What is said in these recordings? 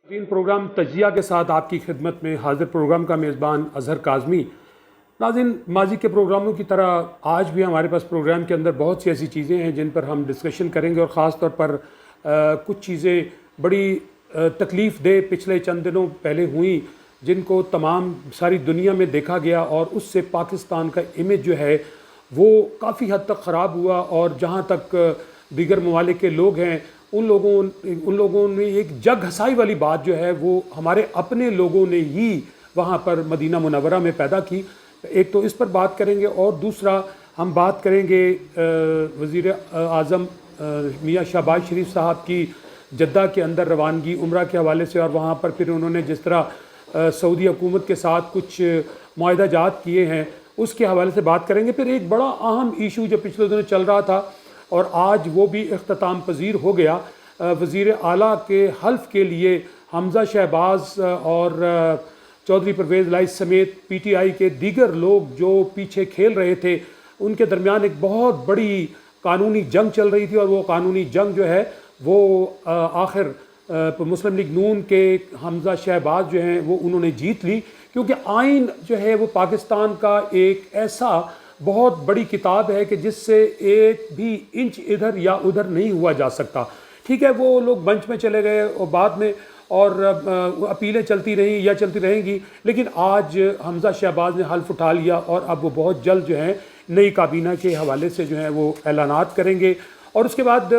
تین پروگرام تجزیہ کے ساتھ آپ کی خدمت میں حاضر پروگرام کا میزبان اظہر کاظمی۔ ناظرین، ماضی کے پروگراموں کی طرح آج بھی ہمارے پاس پروگرام کے اندر بہت سی ایسی چیزیں ہیں جن پر ہم ڈسکشن کریں گے، اور خاص طور پر کچھ چیزیں بڑی تکلیف دہ پچھلے چند دنوں پہلے ہوئیں جن کو تمام ساری دنیا میں دیکھا گیا، اور اس سے پاکستان کا امیج جو ہے وہ کافی حد تک خراب ہوا، اور جہاں تک دیگر ممالک کے لوگ ہیں ان لوگوں نے ایک جگ ہنسائی والی بات جو ہے وہ ہمارے اپنے لوگوں نے ہی وہاں پر مدینہ منورہ میں پیدا کی۔ ایک تو اس پر بات کریں گے، اور دوسرا ہم بات کریں گے وزیر اعظم میاں شہباز شریف صاحب کی جدہ کے اندر روانگی عمرہ کے حوالے سے، اور وہاں پر پھر انہوں نے جس طرح سعودی حکومت کے ساتھ کچھ معاہدہ جات کیے ہیں اس کے حوالے سے بات کریں گے۔ پھر ایک بڑا اہم ایشو جو پچھلے دنوں چل رہا تھا اور آج وہ بھی اختتام پذیر ہو گیا، وزیر اعلیٰ کے حلف کے لیے حمزہ شہباز اور چودھری پرویز الہی سمیت پی ٹی آئی کے دیگر لوگ جو پیچھے کھیل رہے تھے، ان کے درمیان ایک بہت بڑی قانونی جنگ چل رہی تھی، اور وہ قانونی جنگ جو ہے وہ آخر مسلم لیگ نون کے حمزہ شہباز جو ہیں وہ انہوں نے جیت لی، کیونکہ آئین جو ہے وہ پاکستان کا ایک ایسا بہت بڑی کتاب ہے کہ جس سے ایک بھی انچ ادھر یا ادھر نہیں ہوا جا سکتا۔ ٹھیک ہے، وہ لوگ بنچ میں چلے گئے اور بعد میں اور اپیلیں چلتی رہیں یا چلتی رہیں گی، لیکن آج حمزہ شہباز نے حلف اٹھا لیا، اور اب وہ بہت جلد جو ہیں نئی کابینہ کے حوالے سے جو ہیں وہ اعلانات کریں گے۔ اور اس کے بعد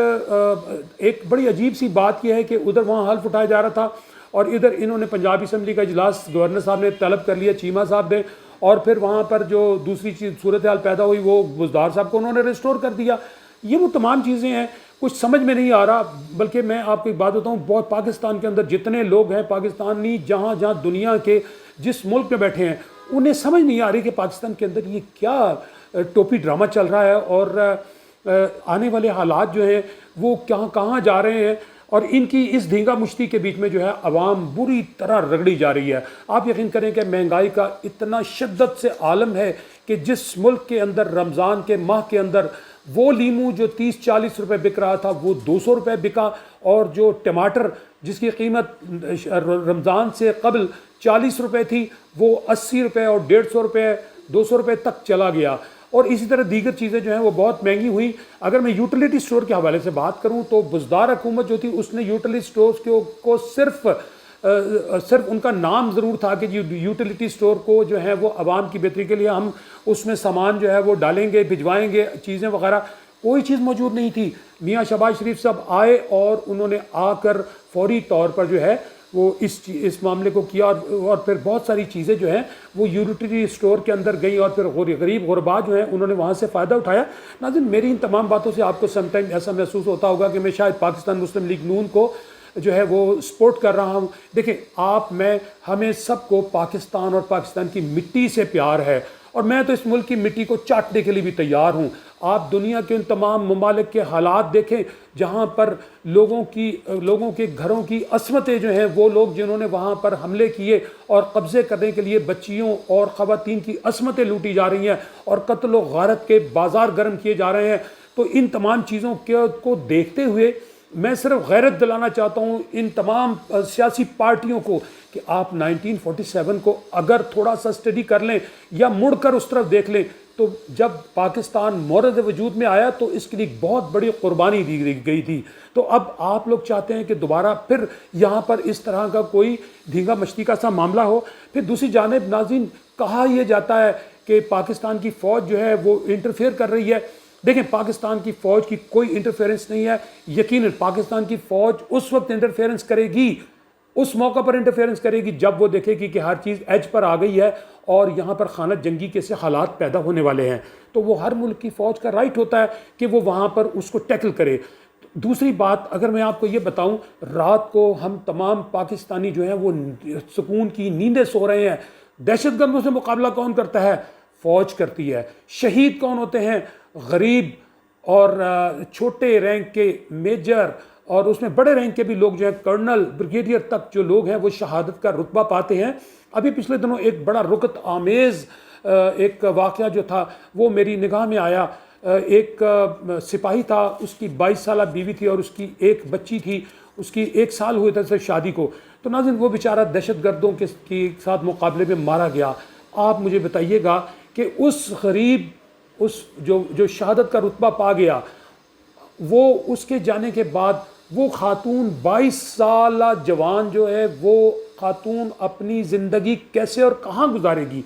ایک بڑی عجیب سی بات یہ ہے کہ ادھر وہاں حلف اٹھایا جا رہا تھا، اور ادھر انہوں نے پنجاب اسمبلی کا اجلاس گورنر صاحب نے طلب کر لیا، چیمہ صاحب نے، اور پھر وہاں پر جو دوسری چیز صورتحال پیدا ہوئی وہ بزدار صاحب کو انہوں نے ریسٹور کر دیا۔ یہ وہ تمام چیزیں ہیں، کچھ سمجھ میں نہیں آ رہا۔ بلکہ میں آپ کو ایک بات بتاؤں، بہت پاکستان کے اندر جتنے لوگ ہیں پاکستانی جہاں جہاں دنیا کے جس ملک میں بیٹھے ہیں، انہیں سمجھ نہیں آ رہی کہ پاکستان کے اندر یہ کیا ٹوپی ڈرامہ چل رہا ہے، اور آنے والے حالات جو ہیں وہ کہاں جا رہے ہیں، اور ان کی اس دھینگا مشتی کے بیچ میں جو ہے عوام بری طرح رگڑی جا رہی ہے۔ آپ یقین کریں کہ مہنگائی کا اتنا شدت سے عالم ہے کہ جس ملک کے اندر رمضان کے ماہ کے اندر وہ لیمو جو 30-40 روپے بک رہا تھا وہ 200 روپے بکا، اور جو ٹماٹر جس کی قیمت رمضان سے قبل 40 روپے تھی وہ 80 روپے اور 150 روپے 200 روپے تک چلا گیا، اور اسی طرح دیگر چیزیں جو ہیں وہ بہت مہنگی ہوئی۔ اگر میں یوٹیلیٹی سٹور کے حوالے سے بات کروں تو بزدار حکومت جو تھی اس نے یوٹیلیٹی سٹورز کو صرف ان کا نام ضرور تھا کہ یوٹیلیٹی سٹور کو جو ہے وہ عوام کی بہتری کے لیے ہم اس میں سامان جو ہے وہ ڈالیں گے، بھجوائیں گے چیزیں وغیرہ، کوئی چیز موجود نہیں تھی۔ میاں شہباز شریف صاحب آئے اور انہوں نے آ کر فوری طور پر جو ہے وہ اس معاملے کو کیا، اور پھر بہت ساری چیزیں جو ہیں وہ یوٹیلیٹی سٹور کے اندر گئیں، اور پھر غریب غربا جو ہیں انہوں نے وہاں سے فائدہ اٹھایا۔ ناظرین، میری ان تمام باتوں سے آپ کو سم ٹائم ایسا محسوس ہوتا ہوگا کہ میں شاید پاکستان مسلم لیگ نون کو جو ہے وہ سپورٹ کر رہا ہوں۔ دیکھیں، ہمیں سب کو پاکستان اور پاکستان کی مٹی سے پیار ہے، اور میں تو اس ملک کی مٹی کو چاٹنے کے لیے بھی تیار ہوں۔ آپ دنیا کے ان تمام ممالک کے حالات دیکھیں جہاں پر لوگوں کے گھروں کی عصمتیں جو ہیں، وہ لوگ جنہوں نے وہاں پر حملے کیے اور قبضے کرنے کے لیے بچیوں اور خواتین کی عصمتیں لوٹی جا رہی ہیں، اور قتل و غارت کے بازار گرم کیے جا رہے ہیں، تو ان تمام چیزوں کو دیکھتے ہوئے میں صرف غیرت دلانا چاہتا ہوں ان تمام سیاسی پارٹیوں کو کہ آپ 1947 کو اگر تھوڑا سا اسٹڈی کر لیں یا مڑ کر اس طرف دیکھ لیں، تو جب پاکستان مورد وجود میں آیا تو اس کے لیے بہت بڑی قربانی دی گئی تھی۔ تو اب آپ لوگ چاہتے ہیں کہ دوبارہ پھر یہاں پر اس طرح کا کوئی دھینگا مشتی کا سا معاملہ ہو۔ پھر دوسری جانب ناظرین، کہا یہ جاتا ہے کہ پاکستان کی فوج جو ہے وہ انٹرفیئر کر رہی ہے۔ دیکھیں، پاکستان کی فوج کی کوئی انٹرفیئرنس نہیں ہے۔ یقیناً پاکستان کی فوج اس وقت انٹرفیئرنس کرے گی، اس موقع پر انٹرفیئرنس کرے گی جب وہ دیکھے گی کہ ہر چیز ایج پر آ گئی ہے اور یہاں پر خانہ جنگی کے سے حالات پیدا ہونے والے ہیں، تو وہ ہر ملک کی فوج کا رائٹ ہوتا ہے کہ وہ وہاں پر اس کو ٹیکل کرے۔ دوسری بات اگر میں آپ کو یہ بتاؤں، رات کو ہم تمام پاکستانی جو ہیں وہ سکون کی نیندیں سو رہے ہیں۔ دہشت گردوں سے مقابلہ کون کرتا ہے؟ فوج کرتی ہے۔ شہید کون ہوتے ہیں؟ غریب اور چھوٹے رینک کے میجر، اور اس میں بڑے رینک کے بھی لوگ جو ہیں کرنل بریگیڈیئر تک جو لوگ ہیں وہ شہادت کا رتبہ پاتے ہیں۔ ابھی پچھلے دنوں ایک بڑا رکت آمیز ایک واقعہ جو تھا وہ میری نگاہ میں آیا ایک سپاہی تھا, اس کی 22 سالہ بیوی تھی اور اس کی ایک بچی تھی, اس کی 1 سال ہوئے تھے شادی کو. تو ناظرین وہ بیچارہ دہشت گردوں کے ساتھ مقابلے میں مارا گیا. آپ مجھے بتائیے گا کہ اس غریب, اس جو شہادت کا رتبہ پا گیا, وہ اس کے جانے کے بعد وہ خاتون 22 سالہ جوان جو ہے وہ خاتون اپنی زندگی کیسے اور کہاں گزارے گی؟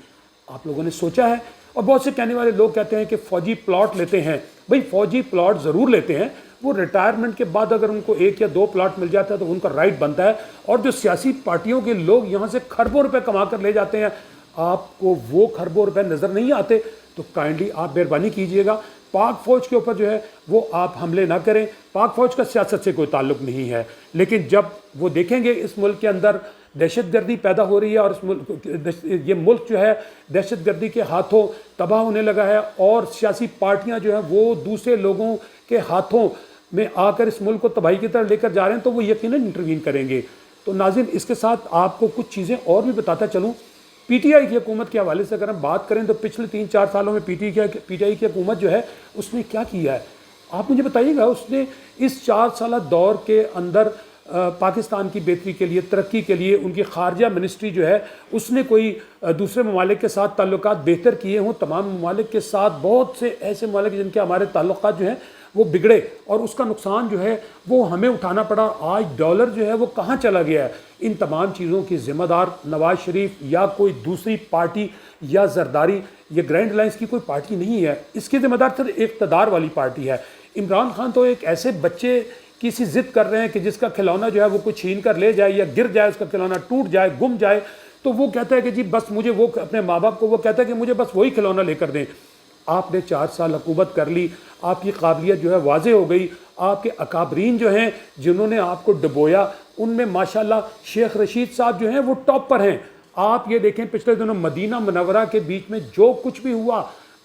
آپ لوگوں نے سوچا ہے؟ اور بہت سے کہنے والے لوگ کہتے ہیں کہ فوجی پلاٹ لیتے ہیں. بھئی فوجی پلاٹ ضرور لیتے ہیں, وہ ریٹائرمنٹ کے بعد اگر ان کو 1 یا 2 پلاٹ مل جاتا ہے تو ان کا رائٹ بنتا ہے. اور جو سیاسی پارٹیوں کے لوگ یہاں سے کھربوں روپے کما کر لے جاتے ہیں, آپ کو وہ کھربوں روپے نظر نہیں آتے؟ تو کائنڈلی آپ مہربانی کیجئے گا پاک فوج کے اوپر جو ہے وہ آپ حملے نہ کریں. پاک فوج کا سیاست سے کوئی تعلق نہیں ہے, لیکن جب وہ دیکھیں گے اس ملک کے اندر دہشت گردی پیدا ہو رہی ہے اور یہ ملک جو ہے دہشت گردی کے ہاتھوں تباہ ہونے لگا ہے, اور سیاسی پارٹیاں جو ہیں وہ دوسرے لوگوں کے ہاتھوں میں آ کر اس ملک کو تباہی کی طرف لے کر جا رہے ہیں, تو وہ یقیناً انٹروین کریں گے. تو ناظرین اس کے ساتھ آپ کو کچھ چیزیں اور بھی بتاتا چلوں. پی ٹی آئی کی حکومت کے حوالے سے اگر ہم بات کریں تو پچھلے 3-4 سالوں میں پی ٹی آئی کی حکومت جو ہے اس نے کیا کیا ہے آپ مجھے بتائیے گا. اس نے اس 4 سالہ دور کے اندر پاکستان کی بہتری کے لیے, ترقی کے لیے, ان کی خارجہ منسٹری جو ہے اس نے کوئی دوسرے ممالک کے ساتھ تعلقات بہتر کیے ہوں. تمام ممالک کے ساتھ بہت سے ایسے ممالک جن کے ہمارے تعلقات جو ہیں وہ بگڑے اور اس کا نقصان جو ہے وہ ہمیں اٹھانا پڑا. آج ڈالر جو ہے وہ کہاں چلا گیا ہے؟ ان تمام چیزوں کی ذمہ دار نواز شریف یا کوئی دوسری پارٹی یا زرداری یا گرینڈ الائنس کی کوئی پارٹی نہیں ہے. اس کی ذمہ دار صرف اقتدار والی پارٹی ہے. عمران خان تو ایک ایسے بچے کی سی ضد کر رہے ہیں کہ جس کا کھلونا جو ہے وہ کوئی چھین کر لے جائے یا گر جائے, اس کا کھلونا ٹوٹ جائے, گم جائے, تو وہ کہتا ہے کہ جی بس مجھے وہ, اپنے ماں باپ کو وہ کہتا ہے کہ مجھے بس وہی کھلونا لے کر دیں. آپ نے 4 سال حکومت کر لی, آپ کی قابلیت جو ہے واضح ہو گئی. آپ کے اکابرین جو ہیں جنہوں نے آپ کو ڈبویا ان میں ماشاءاللہ شیخ رشید صاحب جو ہیں وہ ٹاپ پر ہیں. آپ یہ دیکھیں پچھلے دنوں مدینہ منورہ کے بیچ میں جو کچھ بھی ہوا,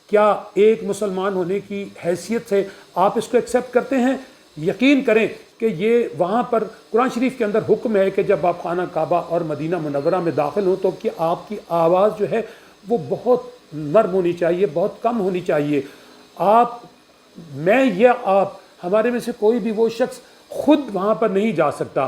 کیا ایک مسلمان ہونے کی حیثیت سے آپ اس کو ایکسیپٹ کرتے ہیں؟ یقین کریں کہ یہ وہاں پر قرآن شریف کے اندر حکم ہے کہ جب آپ خانہ کعبہ اور مدینہ منورہ میں داخل ہوں تو کہ آپ کی آواز جو ہے وہ بہت نرم ہونی چاہیے, بہت کم ہونی چاہیے. میں یا آپ ہمارے میں سے کوئی بھی وہ شخص خود وہاں پر نہیں جا سکتا.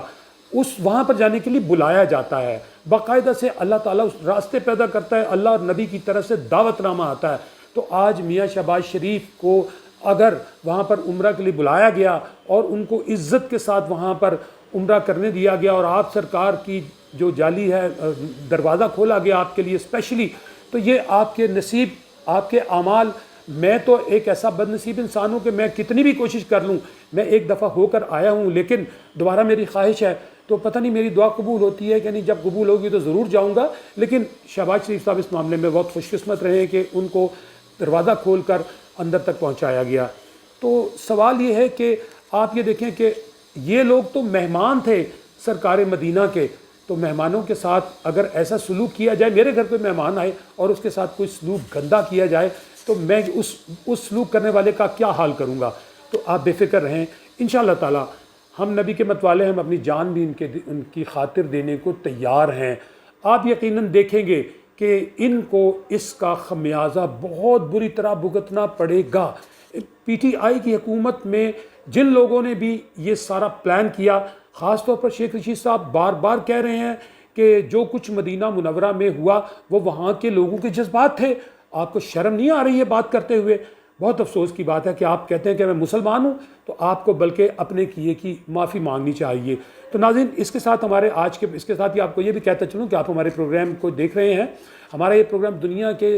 وہاں پر جانے کے لیے بلایا جاتا ہے, باقاعدہ سے اللہ تعالیٰ اس راستے پیدا کرتا ہے, اللہ اور نبی کی طرف سے دعوت نامہ آتا ہے. تو آج میاں شہباز شریف کو اگر وہاں پر عمرہ کے لیے بلایا گیا اور ان کو عزت کے ساتھ وہاں پر عمرہ کرنے دیا گیا اور آپ سرکار کی جو جالی ہے دروازہ کھولا گیا آپ کے لیے اسپیشلی, تو یہ آپ کے نصیب, آپ کے اعمال. میں تو ایک ایسا بد نصیب انسان ہوں کہ میں کتنی بھی کوشش کر لوں, میں ایک دفعہ ہو کر آیا ہوں لیکن دوبارہ میری خواہش ہے, تو پتہ نہیں میری دعا قبول ہوتی ہے کہ نہیں. جب قبول ہوگی تو ضرور جاؤں گا. لیکن شہباز شریف صاحب اس معاملے میں بہت خوش قسمت رہے کہ ان کو دروازہ کھول کر اندر تک پہنچایا گیا. تو سوال یہ ہے کہ آپ یہ دیکھیں کہ یہ لوگ تو مہمان تھے سرکار مدینہ کے, تو مہمانوں کے ساتھ اگر ایسا سلوک کیا جائے, میرے گھر کوئی مہمان آئے اور اس کے ساتھ کوئی سلوک گندا کیا جائے تو میں اس سلوک کرنے والے کا کیا حال کروں گا. تو آپ بے فکر رہیں, انشاءاللہ تعالی ہم نبی کے متوالے, ہم اپنی جان بھی ان کی خاطر دینے کو تیار ہیں. آپ یقیناً دیکھیں گے کہ ان کو اس کا خمیازہ بہت بری طرح بھگتنا پڑے گا. پی ٹی آئی کی حکومت میں جن لوگوں نے بھی یہ سارا پلان کیا, خاص طور پر شیخ رشید صاحب بار بار کہہ رہے ہیں کہ جو کچھ مدینہ منورہ میں ہوا وہ وہاں کے لوگوں کے جذبات تھے. آپ کو شرم نہیں آ رہی ہے بات کرتے ہوئے؟ بہت افسوس کی بات ہے کہ آپ کہتے ہیں کہ میں مسلمان ہوں, تو آپ کو بلکہ اپنے کیے کی معافی مانگنی چاہیے. تو ناظرین اس کے ساتھ اس کے ساتھ ہی آپ کو یہ بھی کہتا چلوں کہ آپ ہمارے پروگرام کو دیکھ رہے ہیں. ہمارا یہ پروگرام دنیا کے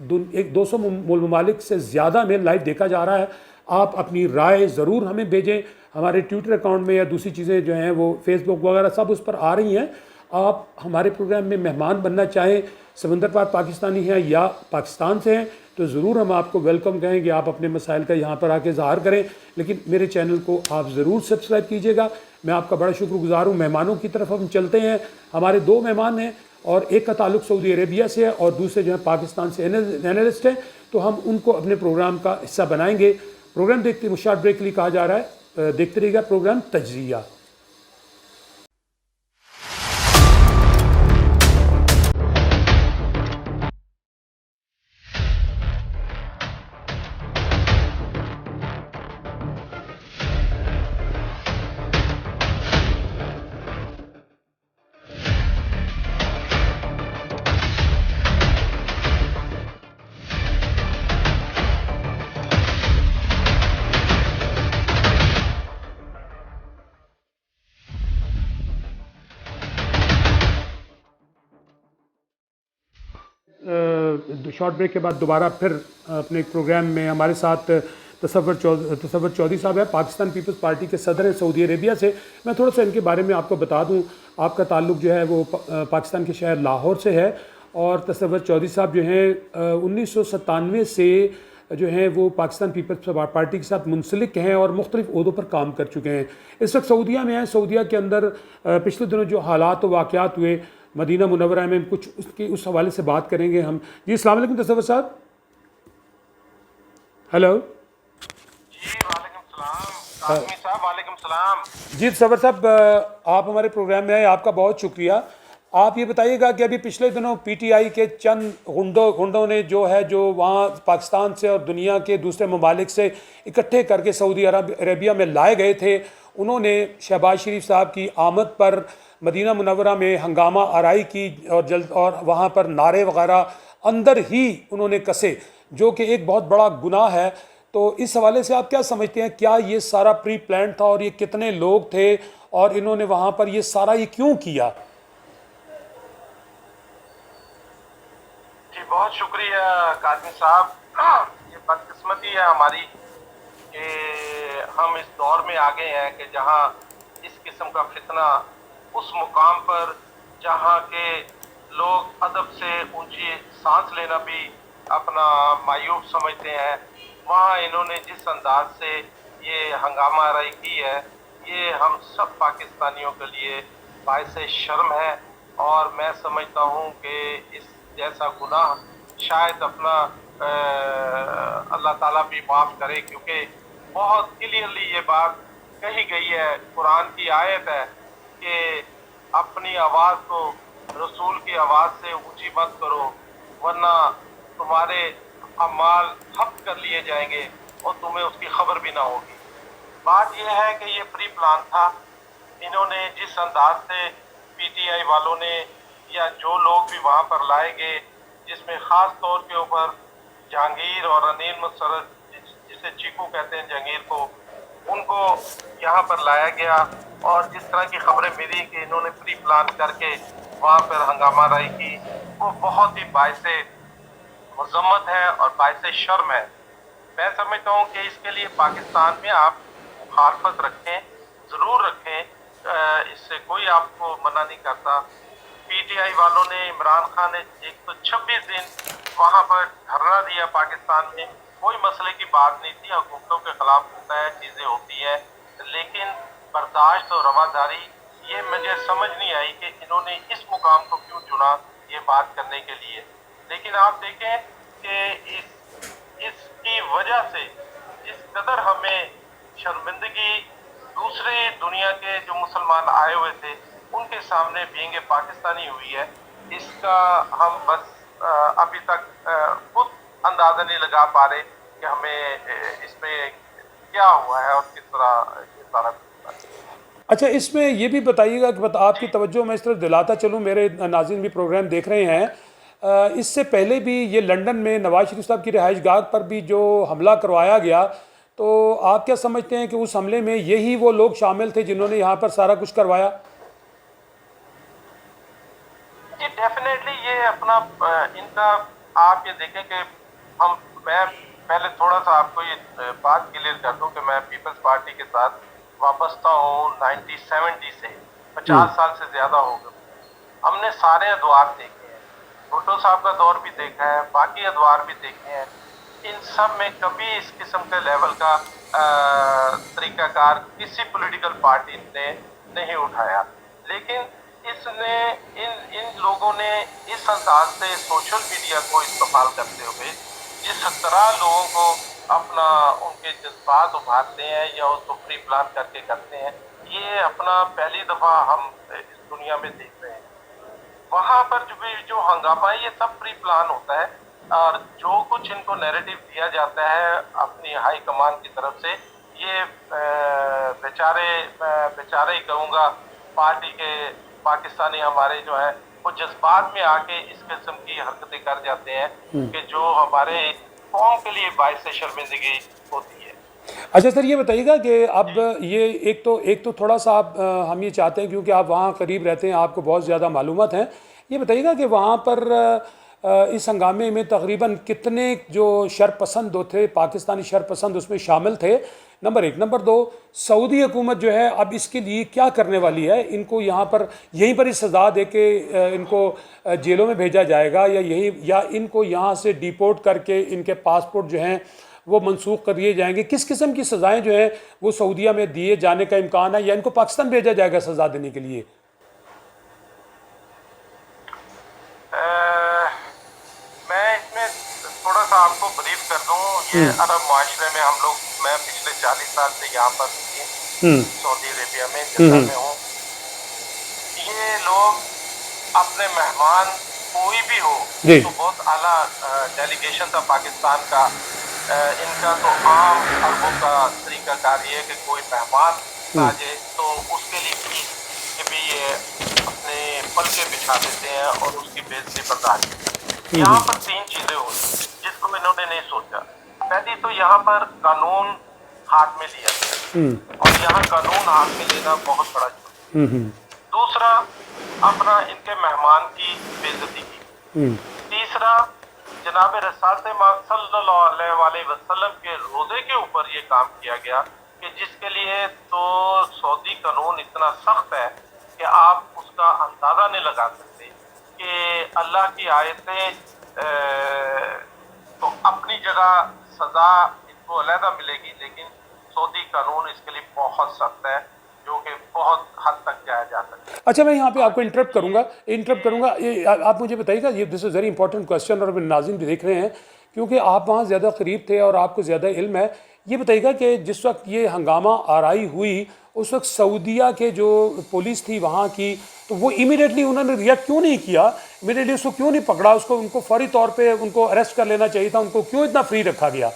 200 ممالک سے زیادہ میں لائیو دیکھا جا رہا ہے. آپ اپنی رائے ضرور ہمیں بھیجیں, ہمارے ٹویٹر اکاؤنٹ میں یا دوسری چیزیں جو ہیں وہ فیس بک وغیرہ سب اس پر آ رہی ہیں. آپ ہمارے پروگرام میں مہمان بننا چاہیں, سمندر پار پاکستانی ہیں یا پاکستان سے ہیں, تو ضرور ہم آپ کو ویلکم کہیں گے. آپ اپنے مسائل کا یہاں پر آ کے اظہار کریں, لیکن میرے چینل کو آپ ضرور سبسکرائب کیجئے گا. میں آپ کا بڑا شکر گزار ہوں. مہمانوں کی طرف ہم چلتے ہیں. ہمارے 2 مہمان ہیں اور ایک کا تعلق سعودی عربیہ سے ہے اور دوسرے جو ہیں پاکستان سے اینالسٹ ہیں, تو ہم ان کو اپنے پروگرام کا حصہ بنائیں گے. پروگرام دیکھتے شارٹ بریک کے لیے کہا جا رہا ہے, دیکھتے رہیے گا پروگرام تجزیہ. شارٹ بریک کے بعد دوبارہ پھر اپنے پروگرام میں ہمارے ساتھ تصور چودھری صاحب ہے، پاکستان پیپلز پارٹی کے صدر ہیں سعودی عربیہ سے۔ میں تھوڑا سا ان کے بارے میں آپ کو بتا دوں، آپ کا تعلق جو ہے وہ پاکستان کے شہر لاہور سے ہے، اور تصور چودھری صاحب جو ہیں 1997 سے جو ہیں وہ پاکستان پیپلز پارٹی کے ساتھ منسلک ہیں اور مختلف عہدوں پر کام کر چکے ہیں۔ اس وقت سعودیہ میں ہیں۔ سعودیہ کے اندر پچھلے دنوں جو حالات و واقعات ہوئے مدینہ منورہ میں، کچھ اس حوالے سے بات کریں گے ہم۔ جی السلام علیکم تصور صاحب۔ ہیلو جی وعلیکم السلام قاسمی صاحب، وعلیکم السلام۔ جی تصور صاحب، آپ ہمارے پروگرام میں آئے، آپ کا بہت شکریہ۔ آپ یہ بتائیے گا کہ ابھی پچھلے دنوں پی ٹی آئی کے چند گنڈوں نے جو وہاں پاکستان سے اور دنیا کے دوسرے ممالک سے اکٹھے کر کے سعودی عربیہ میں لائے گئے تھے، انہوں نے شہباز شریف صاحب کی آمد پر مدینہ منورہ میں ہنگامہ آرائی کی اور وہاں پر نعرے وغیرہ اندر ہی انہوں نے کسے، جو کہ ایک بہت بڑا گناہ ہے۔ تو اس حوالے سے آپ کیا سمجھتے ہیں، کیا یہ سارا پری پلان تھا اور یہ کتنے لوگ تھے اور انہوں نے وہاں پر یہ کیوں کیا؟ جی بہت شکریہ قاسمی صاحب۔ یہ بدقسمتی ہے ہماری کہ ہم اس دور میں آ گئے ہیں کہ جہاں اس قسم کا فتنہ اس مقام پر، جہاں کے لوگ ادب سے اونچی سانس لینا بھی اپنا معیوب سمجھتے ہیں، وہاں انہوں نے جس انداز سے یہ ہنگامہ آرائی کی ہے، یہ ہم سب پاکستانیوں کے لیے باعث شرم ہے، اور میں سمجھتا ہوں کہ اس جیسا گناہ شاید اپنا اللہ تعالیٰ بھی معاف کرے، کیونکہ بہت کلیئرلی یہ بات کہی گئی ہے، قرآن کی آیت ہے کہ اپنی آواز کو رسول کی آواز سے اونچی مت کرو، ورنہ تمہارے اعمال ضبط کر لیے جائیں گے اور تمہیں اس کی خبر بھی نہ ہوگی۔ بات یہ ہے کہ یہ پری پلان تھا۔ انہوں نے جس انداز سے پی ٹی آئی والوں نے یا جو لوگ بھی وہاں پر لائے گئے، جس میں خاص طور کے اوپر جہانگیر اور انیل مسرت، جسے چیکو کہتے ہیں جہانگیر کو، ان کو یہاں پر لایا گیا، اور جس طرح کی خبریں ملی کہ انہوں نے پری پلان کر کے وہاں پر ہنگامہ آرائی کی، وہ بہت ہی باعث مذمت ہے اور باعث شرم ہے۔ میں سمجھتا ہوں کہ اس کے لیے پاکستان میں آپ مخالفت رکھیں، ضرور رکھیں، اس سے کوئی آپ کو منع نہیں کرتا۔ پی ٹی آئی والوں نے، عمران خان نے 126 دن وہاں پر دھرنا دیا پاکستان میں، کوئی مسئلے کی بات نہیں تھی، حکومتوں کے خلاف ہوتا ہے، چیزیں ہوتی ہیں، لیکن برداشت اور رواداری یہ مجھے سمجھ نہیں آئی کہ انہوں نے اس مقام کو کیوں چنا یہ بات کرنے کے لیے۔ لیکن آپ دیکھیں کہ اس کی وجہ سے جس قدر ہمیں شرمندگی دوسرے دنیا کے جو مسلمان آئے ہوئے تھے ان کے سامنے بینگ پاکستانی ہوئی ہے، اس کا ہم بس ابھی تک خود اندازہ نہیں لگا پا رہے کہ ہمیں اس میں کیا ہوا ہے اور کس طرح یہ سارا۔ اچھا، اس میں یہ بھی بتائیے گا کہ آپ کی توجہ میں اس طرح دلاتا چلوں، میرے ناظرین بھی پروگرام دیکھ رہے ہیں، اس سے پہلے بھی یہ لنڈن میں نواز شریف صاحب کی رہائش گاہ پر بھی جو حملہ کروایا گیا، تو آپ کیا سمجھتے ہیں کہ اس حملے میں یہی وہ لوگ شامل تھے جنہوں نے یہاں پر سارا کچھ کروایا؟ جی ڈیفینیٹلی یہ اپنا ان کا آپ یہ دیکھیں کہ میں پہلے تھوڑا سا آپ کو یہ بات کلیئر کر دوں کہ میں پیپلز پارٹی کے ساتھ وابستہ ہوں 1970 سے، 50 سال سے زیادہ ہو گئے۔ ہم نے سارے ادوار دیکھے ہیں، بھٹو صاحب کا دور بھی دیکھا ہے، باقی ادوار بھی دیکھے ہیں، ان سب میں کبھی اس قسم کے لیول کا طریقہ کار کسی پولیٹیکل پارٹی نے نہیں اٹھایا، لیکن اس نے ان لوگوں نے اس انداز سے سوشل میڈیا کو استعمال کرتے ہوئے جس طرح لوگوں کو اپنا ان کے جذبات ابھارتے ہیں یا اس کو پری پلان کر کے کرتے ہیں، یہ اپنا پہلی دفعہ ہم اس دنیا میں دیکھ رہے ہیں۔ وہاں پر جو ہنگامہ ہے یہ سب پری پلان ہوتا ہے، اور جو کچھ ان کو نیریٹو دیا جاتا ہے اپنی ہائی کمان کی طرف سے، یہ بیچارے ہی کہوں گا پارٹی کے پاکستانی ہمارے جو ہے وہ جذبات میں آ کے اس قسم کی حرکتیں کر جاتے ہیں کہ جو ہمارے قوم کے لیے باعث شرمندگی ہوتی ہے۔ اچھا سر، یہ بتائیے گا کہ اب یہ ایک تو تھوڑا سا ہم یہ چاہتے ہیں، کیونکہ آپ وہاں قریب رہتے ہیں، آپ کو بہت زیادہ معلومات ہیں، یہ بتائیے گا کہ وہاں پر اس ہنگامے میں تقریباً کتنے جو شرپسند تھے پاکستانی شرپسند اس میں شامل تھے؟ نمبر ایک. نمبر دو، سعودی حکومت جو ہے اب اس کے لیے کیا کرنے والی ہے؟ ان کو یہاں پر یہیں پر ہی سزا دے کے ان کو جیلوں میں بھیجا جائے گا، یا ان کو یہاں سے ڈیپورٹ کر کے ان کے پاسپورٹ جو ہیں وہ منسوخ کر دیے جائیں گے؟ کس قسم کی سزائیں جو ہیں وہ سعودیہ میں دیے جانے کا امکان ہے، یا ان کو پاکستان بھیجا جائے گا سزا دینے کے لیے؟ میں اس میں تھوڑا سا آپ کو بریف کر دوں. یہ عرب معاشرے میں ہم لوگ، میں پچھلے 40 سال سے یہاں پر سعودی عربیہ میں جدہ میں ہوں. یہ لوگ اپنے مہمان کوئی بھی ہو تو بہت اعلیٰ ڈیلیگیشن تھا پاکستان کا. ان کا تو عام عربوں کا طریقہ کار یہ ہے کہ کوئی مہمان آ جائے تو اس کے لیے بھی یہ اپنے پلکے بچھا دیتے ہیں اور اس کی بےعزتی برداشت کرتے ہیں. یہاں پر 3 چیزیں ہوئی جس کو انہوں نے نہیں سوچا. پہلی تو یہاں پر قانون ہاتھ میں لیا گیا اور یہاں قانون ہاتھ میں لینا بہت بڑا جرم. دوسرا، اپنا ان کے مہمان کی بےعزتی کی. تیسرا، جناب رسالت صلی اللہ علیہ وسلم کے روزے کے اوپر یہ کام کیا گیا کہ جس کے لیے تو سعودی قانون اتنا سخت ہے کہ آپ اس کا اندازہ نہیں لگا سکتے کہ اللہ کی آیتیں تو اپنی جگہ سزا ان کو علیحدہ ملے گی، لیکن سعودی قانون اس کے لیے بہت سخت ہے جو کہ بہت حد تک جایا جا سکتا ہے. اچھا، میں یہاں پہ آپ کو انٹرپٹ کروں گا. آپ مجھے بتائیے گا، یہ دس از ویری امپورٹنٹ کوشچن، اور ناظرین بھی دیکھ رہے ہیں کیونکہ آپ وہاں زیادہ قریب تھے اور آپ کو زیادہ علم ہے. یہ بتائیے گا کہ جس وقت یہ ہنگامہ آرائی ہوئی اس وقت سعودیہ کے جو پولیس تھی وہاں کی، تو وہ امیڈیٹلی انہوں نے ریئیکٹ کیوں نہیں کیا؟ امیڈیٹلی اس کو کیوں نہیں پکڑا؟ ان کو فوری طور پہ ان کو اریسٹ کر لینا چاہیے تھا. ان کو کیوں اتنا فری رکھا گیا؟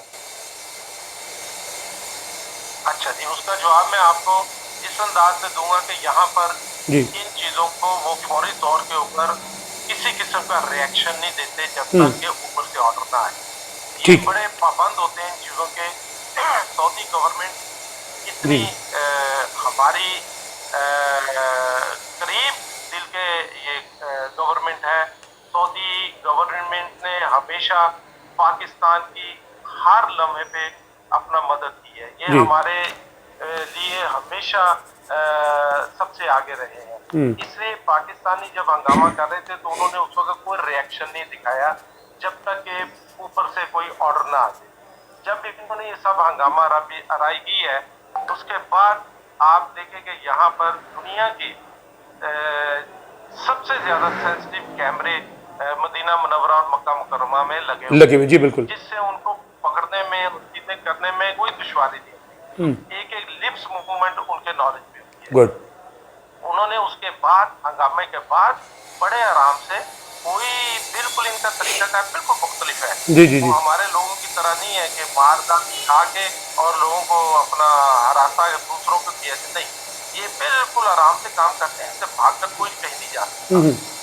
اچھا جی، اس کا جواب میں آپ کو اس انداز سے دوں گا کہ یہاں پر ان چیزوں کو وہ فوری طور کے اوپر کسی قسم کا ریئیکشن نہیں دیتے جب تک کہ اوپر سے آرڈر نہ آئے. یہ بڑے پابند ہوتے ہیں ان چیزوں کے. سعودی گورنمنٹ اتنی ہماری قریب دل کے یہ گورنمنٹ ہے. سعودی گورنمنٹ نے ہمیشہ پاکستان کی ہر لمحے پہ اپنا مدد کی ہے. یہ ہمارے لیے ہمیشہ سب سے آگے رہے ہیں. اس لیے پاکستانی جب ہنگامہ کر رہے تھے تو انہوں نے اس وقت کوئی ریئیکشن نہیں دکھایا جب تک کہ اوپر سے کوئی آرڈر نہ آ جائے. جب انہوں نے یہ سب ہنگامہ آرائی کی ہے اس کے بعد آپ دیکھیں کہ یہاں پر دنیا کی سب سے زیادہ سینسٹیو کیمرے مدینہ منورہ اور مکہ مکرمہ میں لگے ہوئے، جی بالکل، جس سے ان کو پکڑنے میں، چیزیں کرنے میں کوئی دشواری نہیں ہوتی. ایک لپس موومنٹ ان کے نالج میں ہوتی ہے. انہوں نے اس کے بعد ہنگامے کے بعد بڑے آرام سے، کوئی بالکل ان کا طریقہ کار بالکل مختلف ہے. وہ ہمارے لوگوں کی طرح نہیں ہے کہ مار دال کھا کے اور لوگوں کو اپنا ہراسا دوسروں کو کیا جائے. نہیں، یہ بالکل آرام سے کام کرتے ہیں. ان سے بھاگ کر کوئی کہیں نہیں جا سکتا.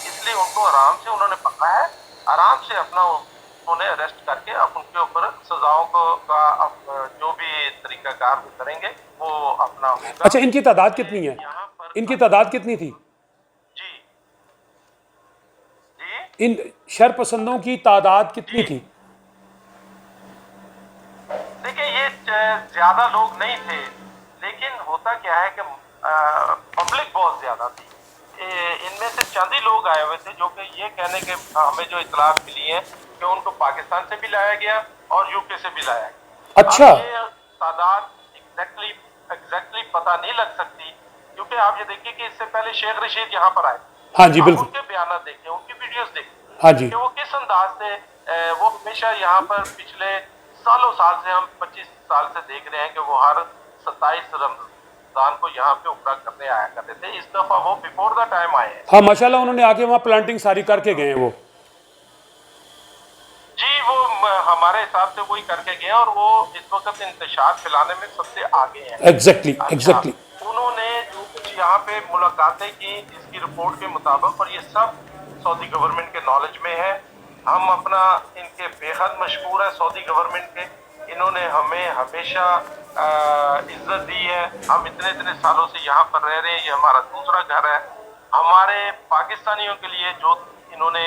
اس لیے ان کو آرام سے انہوں نے پکڑا ہے، آرام سے اپنا انہوں نے اریسٹ کر کے اب ان کے اوپر سزاؤں کا جو بھی طریقہ کار وہ کریں گے وہ اپنا ہوگا. اچھا، ان کی تعداد کتنی ہے؟ ان کی تعداد کتنی تھی؟ ان شرپسندوں کی تعداد کتنی تھی؟ دیکھیں، یہ زیادہ لوگ نہیں تھے، لیکن ہوتا کیا ہے کہ پبلک بہت زیادہ تھی. ان میں سے چند ہی لوگ آئے ہوئے تھے جو کہ یہ کہنے کہ ہمیں جو اطلاعات ملی ہیں کہ ان کو پاکستان سے بھی لایا گیا اور یو کے سے بھی لایا گیا. اچھا، یہ تعداد ایگزیکٹلی پتہ نہیں لگ سکتی، کیونکہ آپ یہ دیکھیے کہ اس سے پہلے شیخ رشید یہاں پر آئے. ہاں جی بالکل، ان کے بیانات دیکھیں، ان کی ویڈیوز دیکھیں ہاں جی، کہ وہ کس انداز سے وہ ہمیشہ یہاں پر پچھلے سالوں سال سے، ہم 25 سال سے دیکھ رہے ہیں کہ وہ ہر 27 رمضان کو یہاں پہ عمرہ کرنے آیا کرتے تھے. اس دفعہ وہ بیفور دا ٹائم آئے ہیں. ہاں ماشاءاللہ، انہوں نے آ کے وہاں پلانٹنگ ساری کر کے گئے ہیں. وہ جی، وہ ہمارے حساب سے وہی کر کے گئے اور وہ اس وقت انتشار پھیلانے میں سب سے آگے ہیں. ایگزیکٹلی انہوں نے جو کچھ یہاں پہ ملاقاتیں کی جس کی رپورٹ کے مطابق، اور یہ سب سعودی گورنمنٹ کے نالج میں ہے. ہم اپنا ان کے بے حد مشکور ہے سعودی گورنمنٹ کے. انہوں نے ہمیں ہمیشہ عزت دی ہے. ہم اتنے سالوں سے یہاں پر رہ رہے ہیں، یہ ہمارا دوسرا گھر ہے. ہمارے پاکستانیوں کے لیے جو انہوں نے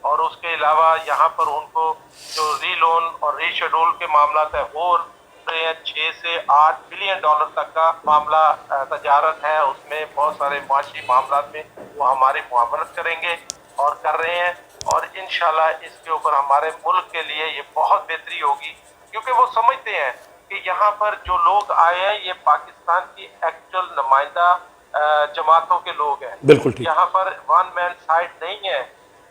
اور اس کے علاوہ یہاں پر ان کو جو ری لون اور ری شیڈول کے معاملات ہیں وہ 6 سے 8 بلین ڈالر تک کا معاملہ تجارت ہے، اس میں بہت سارے معاشی معاملات میں وہ ہماری معاونت کریں گے اور کر رہے ہیں، اور انشاءاللہ اس کے اوپر ہمارے ملک کے لیے یہ بہت بہتری ہوگی، کیونکہ وہ سمجھتے ہیں کہ یہاں پر جو لوگ آئے ہیں یہ پاکستان کی ایکچوئل نمائندہ جماعتوں کے لوگ ہیں، بالکل ٹھیک. یہاں پر ون مین سائٹ نہیں ہے،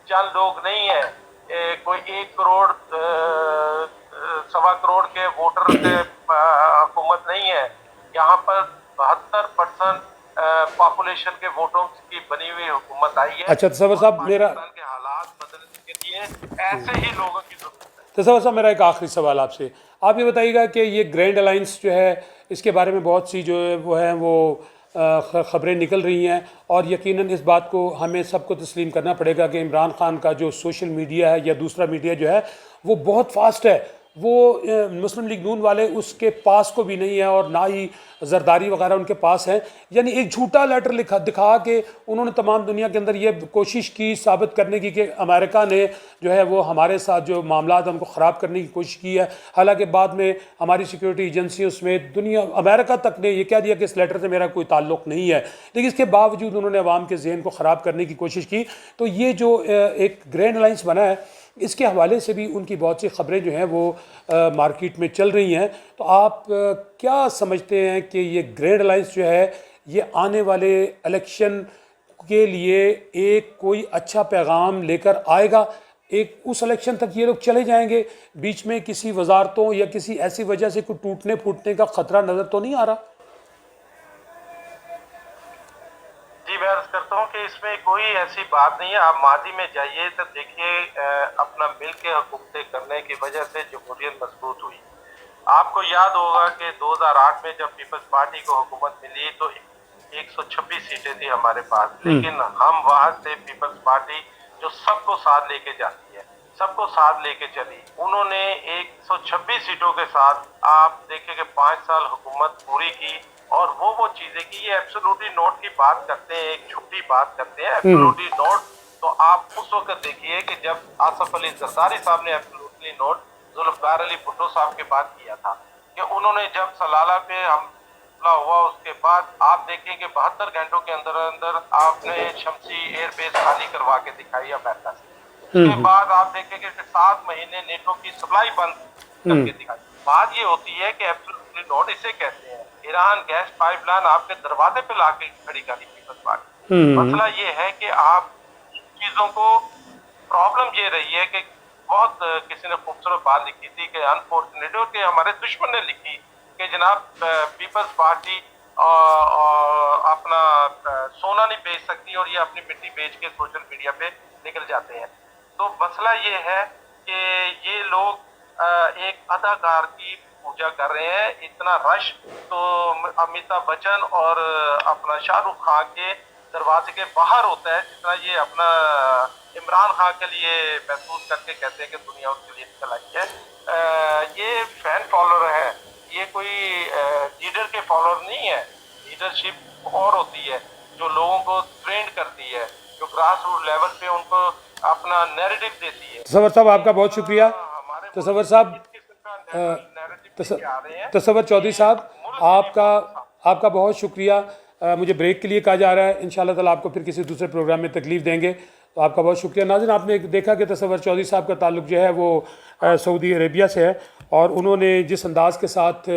چند لوگ نہیں ہیں، کوئی 1 کروڑ 1.25 کروڑ کے ووٹر سے حکومت نہیں ہے، یہاں پر 72% پاپولیشن کے ووٹوں کی بنی ہوئی حکومت آئی ہے. اچھا تصور صاحب، میرا پاکستان کے حالات بدلنے کے لیے ایسے ہی لوگوں کی ضرورت ہے. تصور صاحب میرا ایک آخری سوال آپ سے، آپ یہ بتائیے گا کہ یہ گرینڈ الائنس جو ہے اس کے بارے میں بہت سی جو ہے وہ ہیں وہ خبریں نکل رہی ہیں، اور یقیناً اس بات کو ہمیں سب کو تسلیم کرنا پڑے گا کہ عمران خان کا جو سوشل میڈیا ہے یا دوسرا میڈیا جو ہے وہ بہت فاسٹ ہے. وہ مسلم لیگ نون والے اس کے پاس کو بھی نہیں ہے اور نہ ہی زرداری وغیرہ ان کے پاس ہیں. یعنی ایک جھوٹا لیٹر دکھا کے انہوں نے تمام دنیا کے اندر یہ کوشش کی ثابت کرنے کی کہ امریکہ نے جو ہے وہ ہمارے ساتھ جو معاملات ہیں ان کو خراب کرنے کی کوشش کی ہے. حالانکہ بعد میں ہماری سیکیورٹی ایجنسیوں سمیت دنیا امریکہ تک نے یہ کہہ دیا کہ اس لیٹر سے میرا کوئی تعلق نہیں ہے، لیکن اس کے باوجود انہوں نے عوام کے ذہن کو خراب کرنے کی کوشش کی. تو یہ جو ایک گرینڈ الائنس بنا ہے اس کے حوالے سے بھی ان کی بہت سی خبریں جو ہیں وہ مارکیٹ میں چل رہی ہیں. تو آپ کیا سمجھتے ہیں کہ یہ گرینڈ الائنس جو ہے یہ آنے والے الیکشن کے لیے ایک کوئی اچھا پیغام لے کر آئے گا؟ ایک اس الیکشن تک یہ لوگ چلے جائیں گے، بیچ میں کسی وزارتوں یا کسی ایسی وجہ سے کوئی ٹوٹنے پھوٹنے کا خطرہ نظر تو نہیں آ رہا؟ جی میں عرض کرتا ہوں کہ اس میں کوئی ایسی بات نہیں ہے. آپ ماضی میں جائیے تو دیکھیے اپنا مل کے حکومتیں کرنے کی وجہ سے جمہوریت مضبوط ہوئی. آپ کو یاد ہوگا کہ 2008 میں جب پیپلز پارٹی کو حکومت ملی تو 126 سیٹیں تھی ہمارے پاس، لیکن ہم وہاں سے پیپلز پارٹی جو سب کو ساتھ لے کے جاتی ہے، سب کو ساتھ لے کے چلی، انہوں نے 126 سیٹوں کے ساتھ آپ دیکھیں کہ 5 سال حکومت پوری کی. اور وہ چیزیں کی یہ ایبسولوٹلی نوٹ کی بات کرتے ہیں، ایک جھوٹی بات کرتے ہیں ایبسولوٹلی نوٹ. تو آپ اس وقت دیکھیے کہ جب آصف علی زرداری صاحب نے ایبسولوٹلی نوٹ ذوالفقار علی بھٹو صاحب کے بعد کیا تھا، کہ انہوں نے جب سلالہ پہ حملہ ہوا اس کے بعد آپ دیکھیں کہ 72 گھنٹوں کے اندر اندر آپ نے شمسی ایئر بیس خالی کروا کے دکھائی امریکہ سے. اس کے بعد آپ دیکھیں کہ 7 مہینے نیٹو کی سپلائی بند کر کے دکھائی. بات یہ ہوتی ہے کہ ایبسولوٹلی نوٹ اسے کہتے ہیں. ایران گیس پائپ لائن آپ کے دروازے پہ لا کے کھڑی کری پیپلز پارٹی. مسئلہ یہ ہے کہ آپ چیزوں کو پرابلم یہ رہی ہے کہ بہت کسی نے خوبصورت بات لکھی تھی کہ انفارچونیٹلی کہ ہمارے دشمن نے لکھی کہ جناب پیپلز پارٹی اپنا سونا نہیں بیچ سکتی اور یہ اپنی مٹی بیچ کے سوشل میڈیا پہ نکل جاتے ہیں. تو مسئلہ یہ ہے کہ یہ لوگ ایک اداکار کی پوجا کر رہے ہیں. اتنا رش تو امیتابھ بچن اور اپنا شاہ رخ خان کے دروازے کے باہر ہوتا ہے جتنا یہ اپنا عمران خان کے لیے محسوس کر کے کہتے ہیں کہ دنیا اس کے لیے نکل آئی ہے. یہ فین فالوور ہے، یہ کوئی لیڈر کے فالوور نہیں ہے. لیڈرشپ اور ہوتی ہے جو لوگوں کو ٹرینڈ کرتی ہے، جو گراس روٹ لیول پہ ان کو اپنا نیریٹو دیتی ہے. تصور صاحب آپ کا بہت شکریہ. تصور صاحب تصور چودھری صاحب آپ کا بہت شکریہ. مجھے بریک کے لیے کہا جا رہا ہے، انشاءاللہ تعالیٰ آپ کو پھر کسی دوسرے پروگرام میں تکلیف دیں گے. تو آپ کا بہت شکریہ. ناظرین آپ نے دیکھا کہ تصور چودھری صاحب کا تعلق جو ہے وہ سعودی عربیہ سے ہے، اور انہوں نے جس انداز کے ساتھ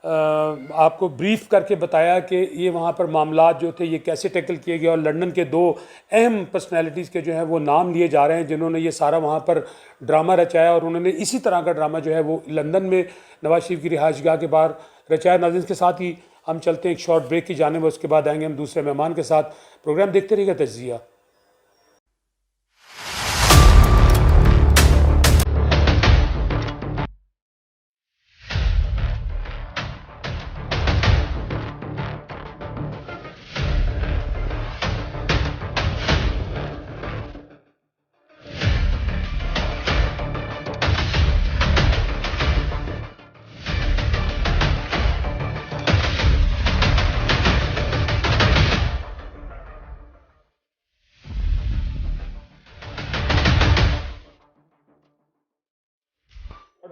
آپ کو بریف کر کے بتایا کہ یہ وہاں پر معاملات جو تھے یہ کیسے ٹیکل کیے گئے، اور لنڈن کے 2 اہم پرسنالٹیز کے جو ہیں وہ نام لیے جا رہے ہیں جنہوں نے یہ سارا وہاں پر ڈرامہ رچایا، اور انہوں نے اسی طرح کا ڈرامہ جو ہے وہ لندن میں نواز شریف کی رہائش گاہ کے باہر رچایا. ناظرین کے ساتھ ہی ہم چلتے ہیں ایک شارٹ بریک کی جانب، اس کے بعد آئیں گے ہم دوسرے مہمان کے ساتھ. پروگرام دیکھتے رہیے گا تجزیہ.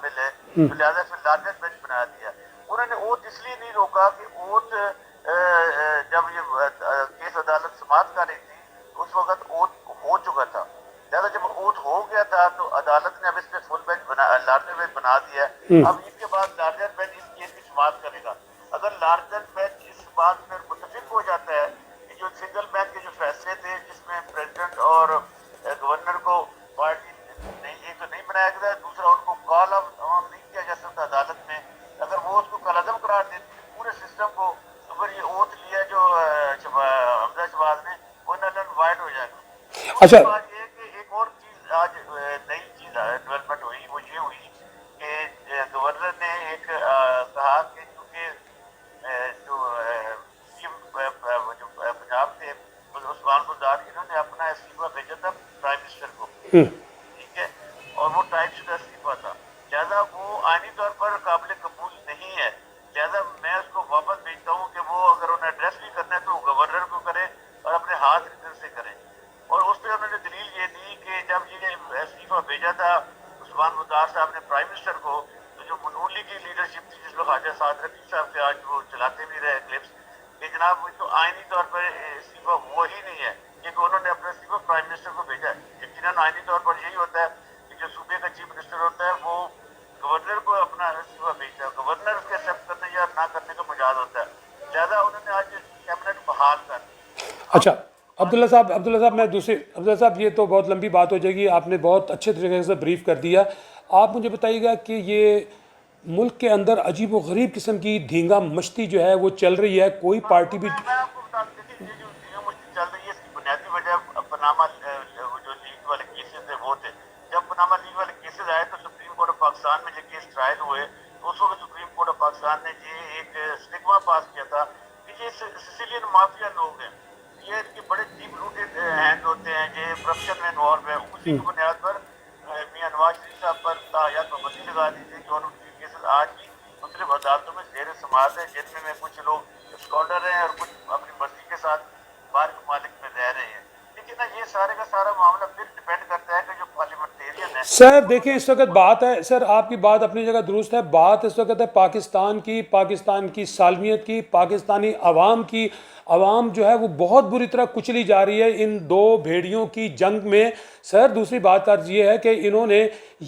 شامل ہے، تو لہٰذا پھر لارجسٹ بینچ بنا دیا. انہوں نے اوتھ اس لیے نہیں روکا کہ اوتھ جب یہ کیس عدالت سماعت کر رہی تھی اس وقت اوتھ ہو چکا تھا. لہٰذا جب اوتھ ہو گیا تھا تو عدالت نے اب اس پہ فل بینچ لارجر بینچ بنا دیا ہے. اب اس کے بعد لارجر بینچ اس کیس کی سماعت کرے گا. اگر لارجر بینچ اس بات پر متفق ہو جاتا ہے کہ جو سنگل بینچ کے جو فیصلے تھے جس میں پریزیڈنٹ اور گورنر کو پارٹی ایک تو نہیں بنایا گیا، دوسرا ان کو کال آف نہیں کیا جا سکتا عدالت میں، اگر وہ اس کو کالعدم قرار دیتی پورے سسٹم کو، تو پھر یہ اوتھ لیا جو حمزہ شہباز نے وہ نل اینڈ وائڈ ہو جائے گا. اچھا بات یہ کہ ایک اور چیز آج نئی چیز ڈیولپمنٹ ہوئی، وہ یہ ہوئی کہ گورنر نے ایک کہا کہ چونکہ جو پنجاب تھے عثمان گلزار، انہوں نے اپنا استعفیٰ بھیجا تھا پرائم منسٹر کو، ٹھیک ہے، اور وہ ٹائپ شدہ استعفیٰ تھا، لہٰذا وہ آئینی طور پر قابل قبول نہیں ہے. لہٰذا میں اس کو واپس بھیجتا ہوں کہ وہ اگر انہیں ایڈریس بھی کرنا ہے تو وہ گورنر کو کرے اور اپنے ہاتھ ریٹر سے کرے. اور اس پہ انہوں نے دلیل یہ دی کہ جب یہ استعفیٰ بھیجا تھا عثمان گلزار صاحب نے پرائم منسٹر کو، تو جو نون لیگ کی لیڈرشپ تھی جس میں خواجہ سعد رفیق صاحب سے آج وہ چلاتے بھی رہے کلپس کہ جناب وہ تو آئینی طور پر استعفیٰ ہوا ہی نہیں ہے، کیونکہ انہوں نے اپنا استعفیٰ پرائم منسٹر کو بھیجا ہے. یقیناً آئینی طور پر یہی ہوتا ہے کہ جو صوبے کا چیف منسٹر ہوتا ہے وہ گورنر کو اپنا استعفیٰ بھیجتا ہے، گورنر اس کے ایکسیپٹ کرنے یا نہ کرنے کا مجاز ہوتا ہے. لہٰذا انہوں نے آج کیبنٹ بحال کر. اچھا عبداللہ صاحب عبداللہ صاحب یہ تو بہت لمبی بات ہو جائے گی، آپ نے بہت اچھے طریقے سے بریف کر دیا. آپ مجھے بتائیے گا کہ یہ ملک کے اندر عجیب و غریب قسم کی دھینگا مشتی جو ہے وہ چل رہی ہے، کوئی پارٹی بھی میں آپ کو بتا دوں کہ یہ جو دھینگا مشتی چل رہی ہے اس کی بنیادی وجہ پاناما جو لیگ والے کیسز تھے وہ تھے. جب پاناما لیگ والے کیسز آئے تو سپریم کورٹ آف پاکستان میں جو کیس ٹرائل ہوئے تو اس وقت سپریم کورٹ آف پاکستان نے یہ ایک اسٹگما پاس کیا تھا کہ یہ سسیلین مافیا لوگ ہیں، یہ ان کے بڑے ڈیپ روٹیڈ ہینڈ ہوتے ہیں، یہ کرپشن میں انوالو ہے. اسی کی بنیاد پر میاں نواز شریف صاحب پر تاحیات پابندی لگا دی تھی اور ان کے کیسز آج بھی مختلف عدالتوں میں زیر سماعت ہے، جن میں کچھ لوگ اسکالر ہیں اور کچھ اپنی مرضی کے ساتھ باہر ممالک میں رہ رہے ہیں. لیکن نا یہ سارے کا سارا معاملہ پھر ڈپینڈ کرتا ہے کہ جو پارلیمنٹیرین ہے. سر دیکھیں اس وقت بات ہے، سر آپ کی بات اپنی جگہ درست ہے، بات اس وقت ہے پاکستان کی سالمیت کی، پاکستانی عوام کی. عوام جو ہے وہ بہت بری طرح کچلی جا رہی ہے ان دو بھیڑیوں کی جنگ میں. سر دوسری بات یہ ہے کہ انہوں نے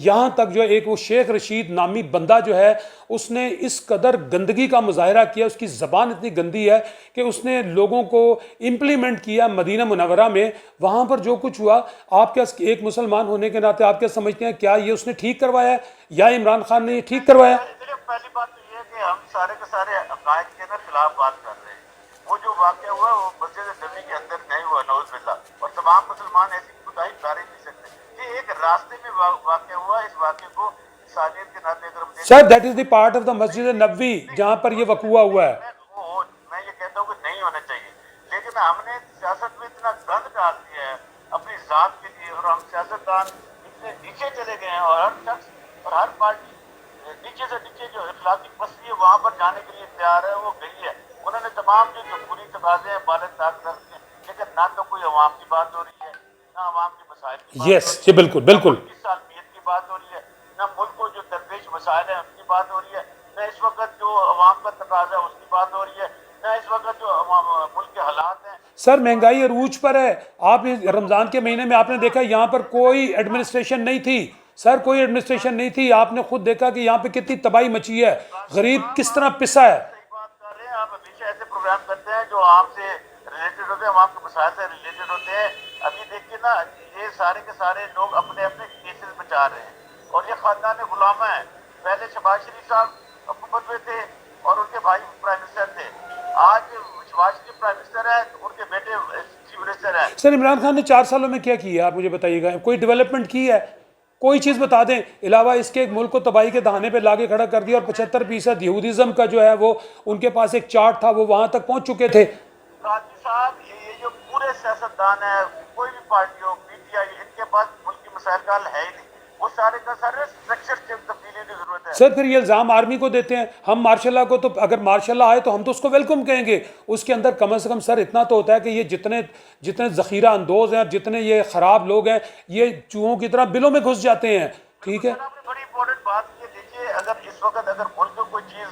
یہاں تک جو ایک وہ شیخ رشید نامی بندہ جو ہے اس نے اس قدر گندگی کا مظاہرہ کیا، اس کی زبان اتنی گندی ہے کہ اس نے لوگوں کو امپلیمنٹ کیا مدینہ منورہ میں. وہاں پر جو کچھ ہوا، آپ کیا ایک مسلمان ہونے کے ناطے آپ کیا سمجھتے ہیں، کیا یہ اس نے ٹھیک کروایا ہے یا عمران خان نے یہ ٹھیک کروایا؟ پہلی بات تو یہ ہے کہ ہم سارے کے سارے عقائد کے خلاف بات کر رہے ہیں. وہ جو واقعہ ہوا وہ مسجد نبی کے اندر نہیں ہوا، نعوذ باللہ، اور تمام مسلمان ایسی کوتاہی کر ہی نہیں سکتے. یہ ایک راستے میں واقع ہوا، اس واقعے کو انسانیت کے ناطے اگر ہم سر that is the part of the Masjid Nabawi جہاں پر یہ وقوع ہوا ہے. میں یہ کہتا ہوں کہ نہیں ہونا چاہیے، لیکن ہم نے سیاست میں اتنا گند ڈال دیا ہے اپنی ذات کے لیے، اور ہم سیاستدان اتنے نیچے چلے گئے ہیں اور ہر شخص اور ہر پارٹی نیچے سے نیچے جو اخلاقی پستی ہے وہاں پر جانے کے لیے تیار ہے، وہ گئی ہے. انہوں نے تمام جو جمہوری تقاضے ہیں بالغ طاقت رکھتے ہیں، لیکن نہ تو کوئی عوام کی بات ہو رہی ہے، نہ عوام کے مسائل کی بات ہو یس رہی ہے، جی بالکل بالکل. نہ ملک کی سالمیت کی بات ہو رہی ہے، نہ ملک کو جو درپیش مسائل ہیں ان کی بات ہو رہی ہے، نہ اس وقت جو عوام کا تقاضا ہے اس کی بات ہو رہی ہے، نہ اس وقت جو ملک کے حالات ہیں. سر مہنگائی عروج پر ہے. آپ رمضان کے مہینے میں آپ نے دیکھا یہاں پر کوئی ایڈمنسٹریشن نہیں تھی. سر کوئی ایڈمنسٹریشن نہیں تھی. آپ نے خود دیکھا کہ یہاں پہ کتنی تباہی مچی ہے، غریب کس طرح پسا ہے. صحیح بات کر رہے ہیں آپ. ہمیشہ ایسے پروگرام کرتے ہیں جو عوام سے ریلیٹڈ ہوتے ہیں، عوام کے مسائل سے ریلیٹڈ ہوتے ہیں. ابھی دیکھیے نا، یہ سارے کے سارے لوگ اپنے اپنے کیسز بچا رہے ہیں اور یہ خاندان غلامہ ہے. پہلے شہباز شریف صاحب حکومت میں تھے اور ان کے بھائی پرائم منسٹر تھے. آج شہباز شریف پرائم منسٹر ہیں، ان کے بیٹے چیف منسٹر ہیں. سر عمران خان نے 4 سالوں میں کیا کیا آپ مجھے بتائیے گا؟ کوئی ڈیولپمنٹ کی ہے؟ کوئی چیز بتا دیں علاوہ اس کے ایک ملک کو تباہی کے دہانے پہ لا کے کھڑا کر دیا، اور 75% یہودیزم کا جو ہے وہ ان کے پاس ایک چارٹ تھا، وہ وہاں تک پہنچ چکے تھے. قاضی صاحب یہ جو پورے سیاستدان ہیں، کوئی بھی party who, P T I, ان کے پاس ملک کی مسائل کا حل ہے ہی نہیں. وہ سارے کا سارے اسٹرکچر سے تبدیلی کی ضرورت ہے. سر پھر یہ الزام آرمی کو دیتے ہیں. ہم مارشل لا کو تو اگر مارشل لا آئے تو ہم تو اس کو ویلکم کہیں گے. اس کے اندر کم از کم سر اتنا تو ہوتا ہے کہ یہ جتنے ذخیرہ اندوز ہیں، جتنے یہ خراب لوگ ہیں، یہ چوہوں کی طرح بلوں میں گھس جاتے ہیں. ٹھیک ہے. آپ نے بڑی امپورٹنٹ بات کی ہے. اگر اس وقت اگر ملک کو کوئی چیز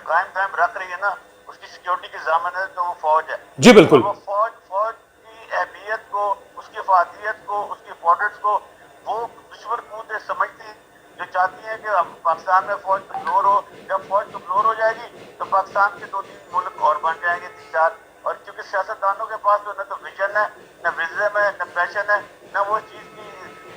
قائم رکھ رہی ہے نا، اس کی سیکیورٹی کی ضامن ہے تو وہ فوج ہے. جی بالکل. وہ فوج کی اہمیت کو، اس کی افادیت کو، اس کی امپورٹنس کو وہ دشمن قوتیں سمجھتی ہیں، جو چاہتی ہیں کہ پاکستان میں فوج کمزور ہو. جب فوج کمزور ہو جائے گی تو پاکستان کے 2-3 ملک اور بن جائیں گے، 3-4. اور کیونکہ سیاستدانوں کے پاس تو نہ تو ویژن ہے، نہ وزڈم ہے، نہ پیشن ہے، نہ وہ چیز کی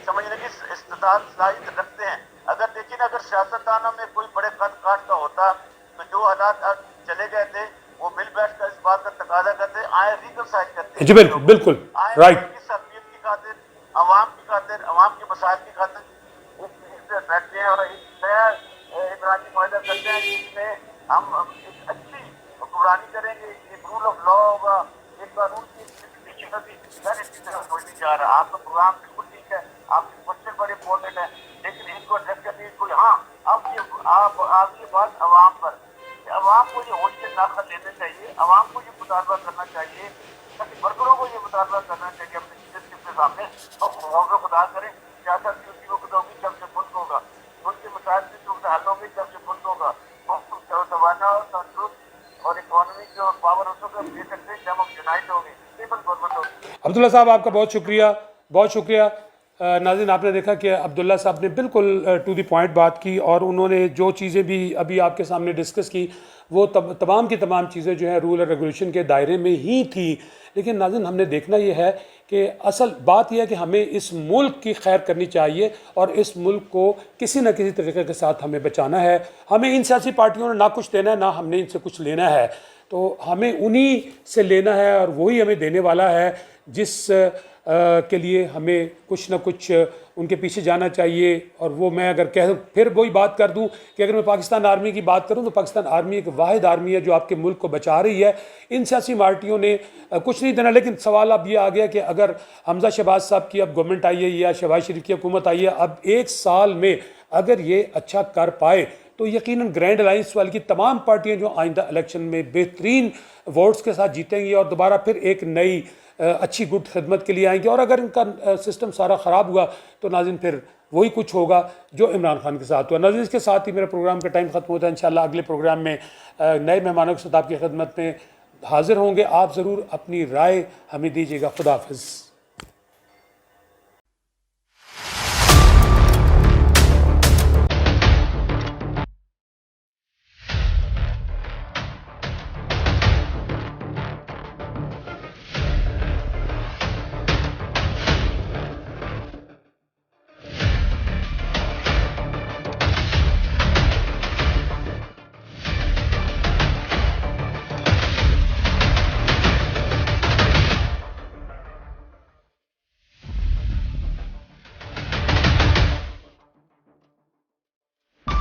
سمجھنے کی استطاعت صلاحیت رکھتے ہیں. اگر دیکھیں اگر سیاستدانوں میں کوئی بڑے قد کاٹ کا ہوتا تو جو حالات چلے گئے تھے وہ مل بیٹھ کر اس بات کا تقاضا کرتے آئے ریکنسائل کرتے. جی بالکل بالکل رائٹ. کی سہولت کی خاطر، عوام کی خاطر، عوام کے مسائل کی خاطر اس چیز سے بیٹھتے ہیں اور ایک نیا عمرانی معاہدہ کرتے ہیں جس میں ہم ایک اچھی حکمرانی کریں گے، ایک رول آف لا ہوگا، ایک قانون کی نہیں جا رہا. آپ کا پروگرام بالکل ٹھیک ہے، آپ کے کوشچن بڑے امپورٹنٹ ہیں، لیکن ان کو ایڈریس کرنے کی کوئی اب یہ بات عوام پر، عوام کو یہ ہوش سے طاقت لینا چاہیے، عوام کو یہ مطالبہ کرنا چاہیے، ورکروں کو یہ مطالبہ کرنا چاہیے اپنے لیڈرشپ کے سامنے اور خدا کریں سیاست کی اسی وقت ہوگی جب سے ملک ہوگا، ملک کے مسائل کی وقت حل ہوگی جب سے ملک ہوگا. توانہ اور تندرست اور اکانومی جو پاور اس کو دے سکتے ہیں جب ہم یونائٹ ہوں گے، اسٹیبل گورنمنٹ ہوگی. عبداللہ صاحب آپ کا بہت شکریہ، بہت شکریہ. ناظرین آپ نے دیکھا کہ عبداللہ صاحب نے بالکل ٹو دی پوائنٹ بات کی اور انہوں نے جو چیزیں بھی ابھی آپ کے سامنے ڈسکس کی وہ تمام کی تمام چیزیں جو ہیں رول اور ریگولیشن کے دائرے میں ہی تھی. لیکن ناظرین ہم نے دیکھنا یہ ہے کہ اصل بات یہ ہے کہ ہمیں اس ملک کی خیر کرنی چاہیے اور اس ملک کو کسی نہ کسی طریقے کے ساتھ ہمیں بچانا ہے. ہمیں ان سیاسی پارٹیوں نے نہ کچھ دینا ہے نہ ہم نے ان سے کچھ لینا ہے، تو ہمیں انہی سے لینا ہے اور وہی ہمیں دینے والا ہے جس کے لیے ہمیں کچھ نہ کچھ ان کے پیچھے جانا چاہیے. اور وہ میں اگر پھر وہی بات کر دوں کہ اگر میں پاکستان آرمی کی بات کروں تو پاکستان آرمی ایک واحد آرمی ہے جو آپ کے ملک کو بچا رہی ہے. ان سیاسی پارٹیوں نے کچھ نہیں دینا. لیکن سوال اب یہ آ گیا کہ اگر حمزہ شہباز صاحب کی اب گورنمنٹ آئی ہے یا شہباز شریف کی حکومت آئی ہے، اب 1 سال میں اگر یہ اچھا کر پائے تو یقیناً گرینڈ الائنس والی کی تمام پارٹیاں جو آئندہ الیکشن میں بہترین ووٹس کے ساتھ جیتیں گی اور دوبارہ پھر ایک نئی اچھی گڈ خدمت کے لیے آئیں گے. اور اگر ان کا سسٹم سارا خراب ہوا تو ناظرین پھر وہی کچھ ہوگا جو عمران خان کے ساتھ ہوا. ناظرین اس کے ساتھ ہی میرا پروگرام کا ٹائم ختم ہوتا ہے. انشاءاللہ اگلے پروگرام میں نئے مہمانوں کے ساتھ آپ کی خدمت میں حاضر ہوں گے. آپ ضرور اپنی رائے ہمیں دیجیے گا. خدا حافظ.